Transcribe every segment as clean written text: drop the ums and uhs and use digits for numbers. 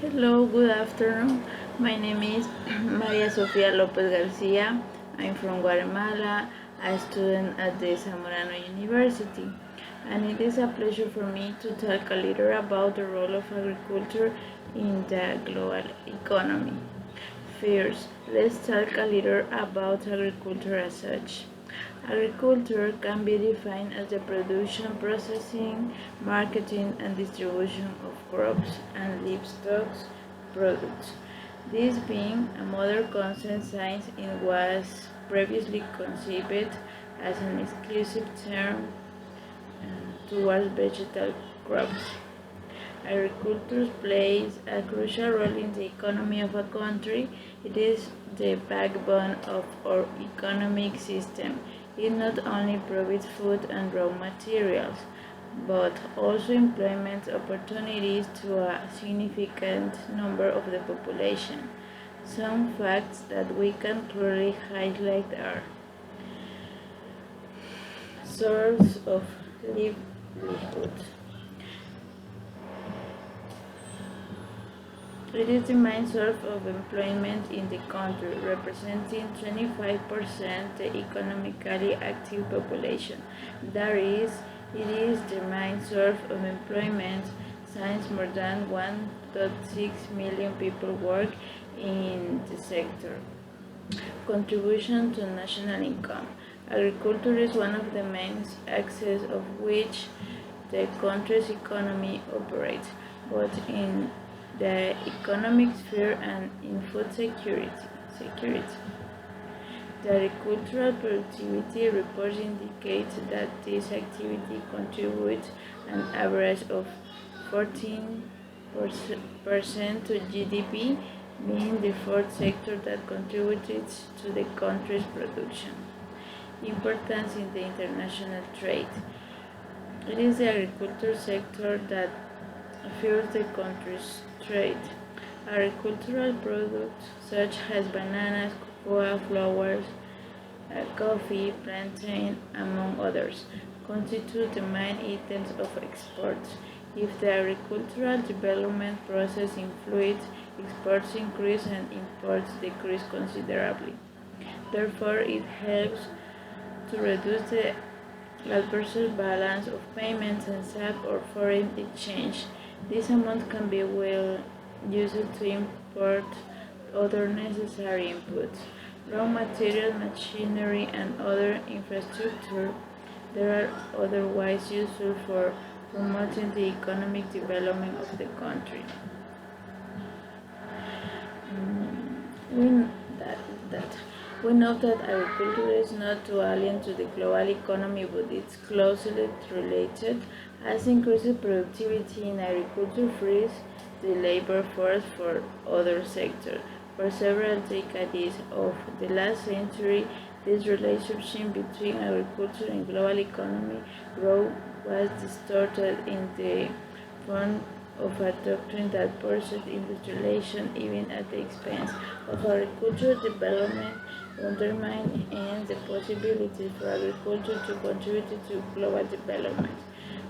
Hello, good afternoon. My name is Maria Sofia Lopez Garcia. I'm from Guatemala, a student at the Zamorano University, and it is a pleasure for me to talk a little about the role of agriculture in the global economy. First, let's talk a little about agriculture as such. Agriculture can be defined as the production, processing, marketing, and distribution of crops and livestock products. This being a modern concept since it was previously conceived as an exclusive term towards vegetable crops. Agriculture plays a crucial role in the economy of a country. It is the backbone of our economic system. It not only provides food and raw materials, but also employment opportunities to a significant number of the population. Some facts that we can clearly highlight are source of livelihood. It is the main source of employment in the country, representing 25% the economically active population. That is, it is the main source of employment since more than 1.6 million people work in the sector. Contribution to national income. Agriculture is one of the main axes of which the country's economy operates, both in the economic sphere and in food security. The agricultural productivity reports indicate that this activity contributes an average of 14% to GDP, being the fourth sector that contributes to the country's production. Importance in the international trade. It is the agriculture sector that fuels the country's trade. Agricultural products such as bananas, cocoa, flowers, coffee, plantain, among others, constitute the main items of exports. If the agricultural development process influences, exports increase and imports decrease considerably. Therefore, it helps to reduce the adverse balance of payments and SAP or foreign exchange. This amount can be well used to import other necessary inputs, raw materials, machinery, and other infrastructure that are otherwise useful for promoting the economic development of the country. We, that, that. We know that agriculture is not too alien to the global economy, but it's closely related, as increased productivity in agriculture frees the labor force for other sectors. For several decades of the last century, this relationship between agriculture and global economy growth was distorted in the form of a doctrine that pursued industrialization even at the expense of agricultural development, undermining the possibility for agriculture to contribute to global development.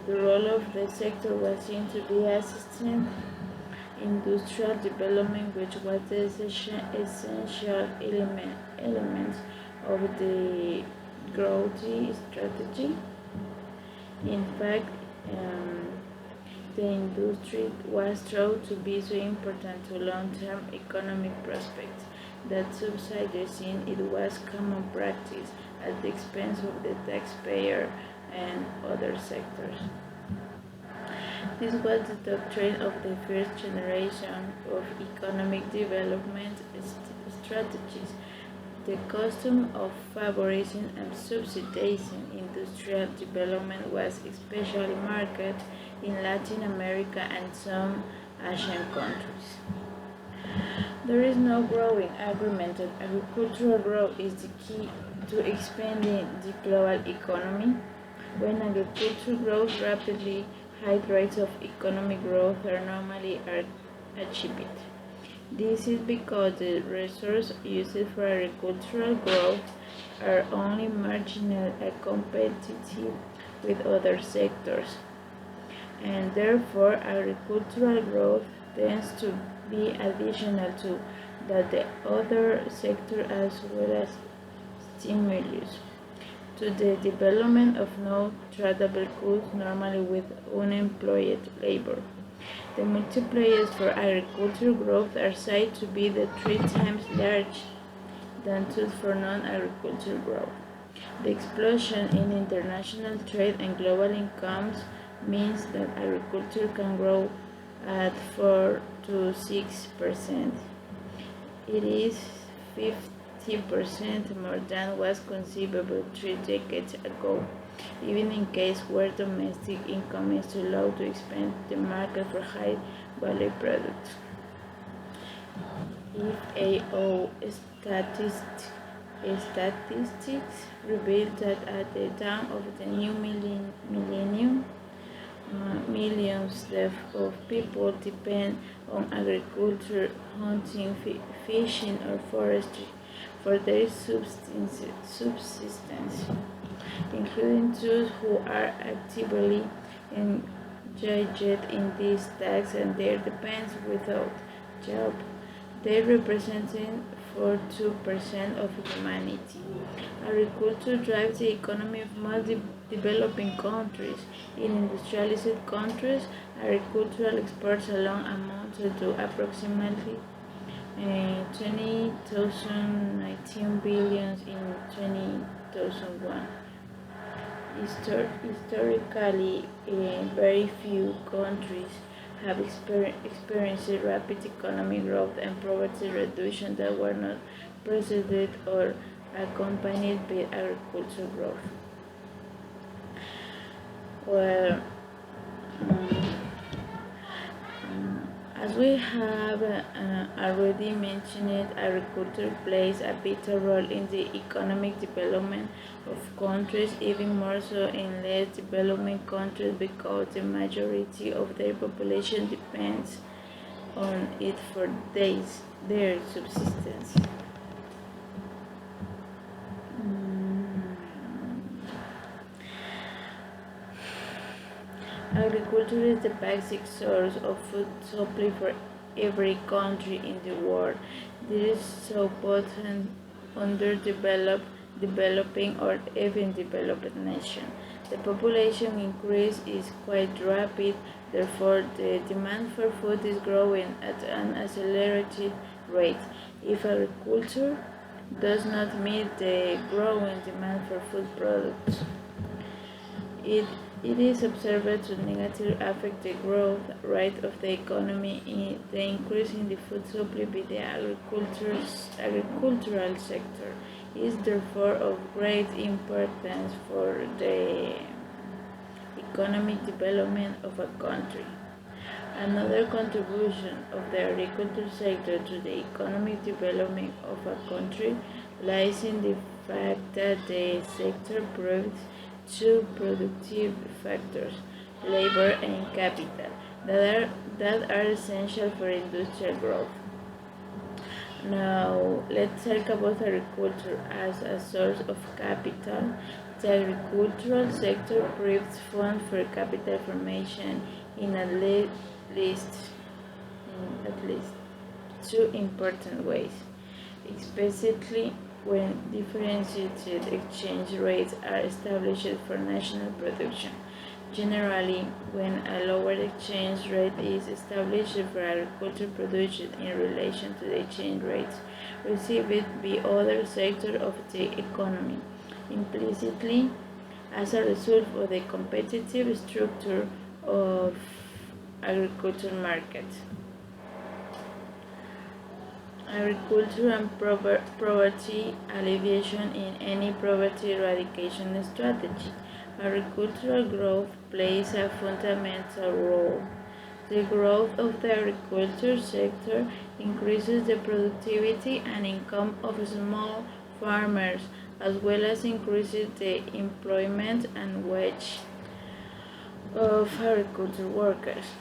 The role of the sector was seen to be assisting industrial development, which was the essential element of the growth strategy. In fact, the industry was thought to be so important to long-term economic prospects that subsidizing it was common practice at the expense of the taxpayer and other sectors. This was the doctrine of the first generation of economic development strategies. The custom of favoring and subsidizing industrial development was especially marked in Latin America and some Asian countries. There is no growing agreement that agricultural growth is the key to expanding the global economy. When agriculture grows rapidly, high rates of economic growth are normally achieved. This is because the resources used for agricultural growth are only marginally competitive with other sectors, and therefore agricultural growth tends to be additional to that the other sector as well as stimulus to the development of non-tradable goods, normally with unemployed labor. The multipliers for agricultural growth are said to be the 3 times larger than those for non-agricultural growth. The explosion in international trade and global incomes means that agriculture can grow at 4 to 6%. It is 50% more than was conceivable 3 decades ago, even in cases where domestic income is too low to expand the market for high-value products. FAO statistics reveal that at the dawn of the new millennium, millions of people depend on agriculture, hunting, fishing, or forestry for their subsistence, including those who are actively engaged in these tasks and their dependents without job. They represent 42% of humanity. Agriculture drives the economy of most developing countries. In industrialized countries, agricultural exports alone amounted to approximately 2019 billion in 2001. Historically, very few countries have experienced rapid economic growth and poverty reduction that were not preceded or accompanied by agricultural growth. Well, as we have already mentioned, agriculture plays a vital role in the economic development of countries, even more so in less developing countries because the majority of their population depends on it for their subsistence. Agriculture is the basic source of food supply for every country in the world. This is so both an underdeveloped, developing, or even developed nation. The population increase is quite rapid, therefore the demand for food is growing at an accelerated rate. If agriculture does not meet the growing demand for food products, it is observed to negatively affect the growth rate of the economy. The increase in the food supply by the agricultural sector is therefore of great importance for the economic development of a country. Another contribution of the agriculture sector to the economic development of a country lies in the fact that the sector provides two productive factors, labor and capital, that are essential for industrial growth. Now, let's talk about agriculture as a source of capital. The agricultural sector provides funds for capital formation in at least two important ways, especially when differentiated exchange rates are established for national production. Generally, when a lower exchange rate is established for agricultural production in relation to the exchange rates received by other sectors of the economy, implicitly as a result of the competitive structure of agricultural markets. Agriculture and poverty alleviation in any poverty eradication strategy. Agricultural growth plays a fundamental role. The growth of the agriculture sector increases the productivity and income of small farmers, as well as increases the employment and wage of agricultural workers.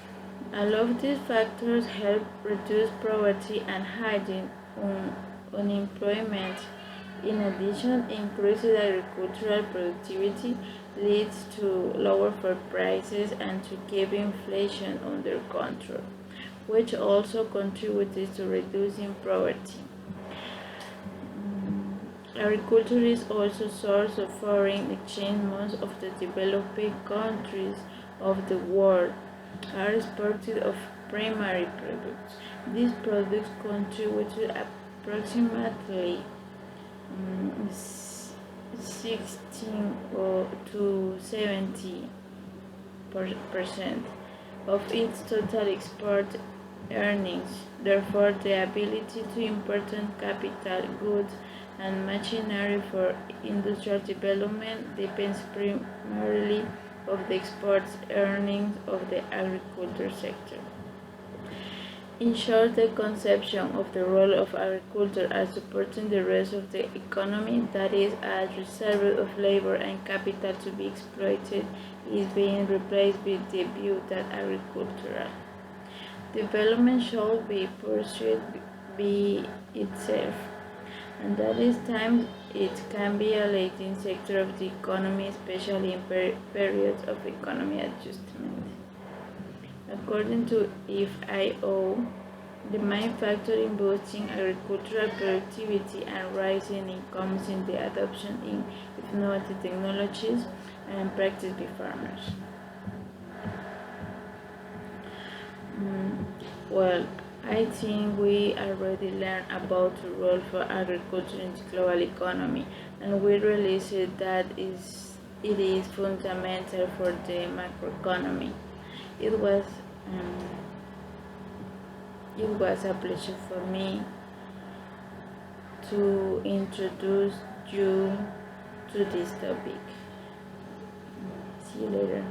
All of these factors help reduce poverty and hiding unemployment. In addition, increased agricultural productivity leads to lower food prices and to keep inflation under control. which also contributed to reducing poverty. Agriculture is also a source of foreign exchange. Most of the developing countries of the world are exporters of primary products. These products contribute to approximately 16 to 70% of its total export earnings. Therefore, the ability to import capital goods and machinery for industrial development depends primarily on the export earnings of the agriculture sector. In short, the conception of the role of agriculture as supporting the rest of the economy, that is, as reserve of labor and capital to be exploited, is being replaced with the view that agricultural development should be pursued by itself, and that is time it can be a latent sector of the economy, especially in periods of economic adjustment. According to FAO, the main factor in boosting agricultural productivity and rising incomes in the adoption of innovative technologies and practice by farmers. Well, I think we already learned about the role for agriculture in the global economy, and we realized that it is fundamental for the macroeconomy. It was um, it was a pleasure for me to introduce you to this topic. See you later.